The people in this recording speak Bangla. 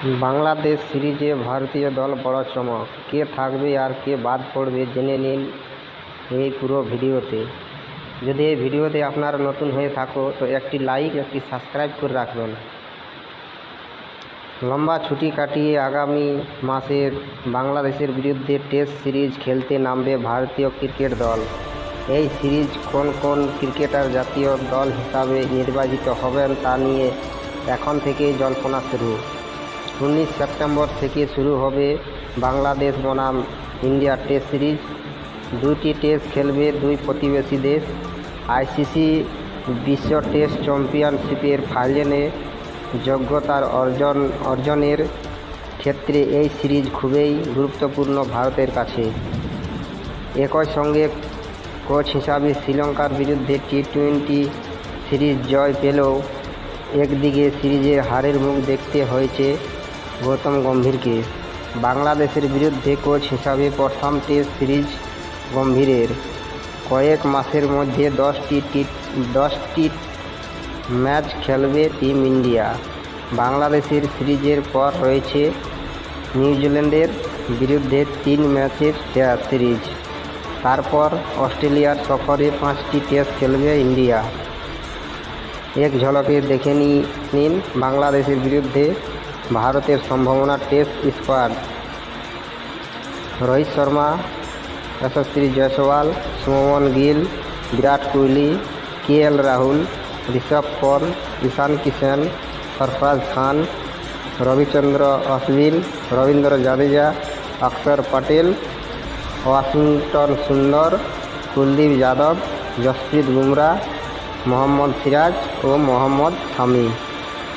বাংলাদেশ সিরিজে ভারতীয় দল বড় চমক, কে থাকবে আর কে বাদ পড়বে জেনে নিন এই পুরো ভিডিওতে। যদি এই ভিডিওতে আপনারা নতুন হয়ে থাকো তো একটি লাইক একটি সাবস্ক্রাইব করে রাখবেন। লম্বা ছুটি কাটিয়ে আগামী মাসের বাংলাদেশের বিরুদ্ধে টেস্ট সিরিজ খেলতে নামবে ভারতীয় ক্রিকেট দল। এই সিরিজ কোন কোন ক্রিকেটার জাতীয় দল হিসাবে নির্বাচিত হবেন তা নিয়ে এখন থেকেই জল্পনা শুরু। 19 সেপ্টেম্বর থেকে শুরু হবে বাংলাদেশ বনাম ইন্ডিয়া টেস্ট সিরিজ। দুইটি টেস্ট খেলবে দুই প্রতিবেশী দেশ। আইসিসি বিশ্ব টেস্ট চ্যাম্পিয়নশিপের ফাইনালে যোগ্যতার অর্জনের ক্ষেত্রে এই সিরিজ খুবই গুরুত্বপূর্ণ ভারতের কাছে। একই সঙ্গে কোচ হিসাবে শ্রীলঙ্কার বিরুদ্ধে টি-20 সিরিজ জয় পেলেও একদিকে সিরিজের হারের মুখ দেখতে হয়েছে গৌতম গম্ভীরকে। বাংলাদেশের বিরুদ্ধে কোচ হিসাবে প্রথম টেস্ট সিরিজ গম্ভীরের। কয়েক মাসের মধ্যে 10টি ম্যাচ খেলবে টিম ইন্ডিয়া। বাংলাদেশের সিরিজের পর রয়েছে নিউজিল্যান্ডের বিরুদ্ধে 3 ম্যাচের টেস্ট সিরিজ। তারপর অস্ট্রেলিয়ার সফরে 5টি টেস্ট খেলবে ইন্ডিয়া। এক ঝলকে দেখে নিন বাংলাদেশের বিরুদ্ধে ভারতের সম্ভাবনা টেস্ট স্কোয়াড। রোহিত শর্মা, যশস্বী জয়সওয়াল, শুভমন গিল, বিরাট কোহলি, কেএল রাহুল, ঋষভ পন্থ, ঈশান কিষান, সরফরাজ খান, রবিচন্দ্র অশ্বিন, রবীন্দ্র জাদেজা, অক্ষর পটেল, ওয়াশিংটন সুন্দর, কুলদীপ যাদব, জসপ্রীত বুমরা, মোহাম্মদ সিরাজ ও মোহাম্মদ শামি।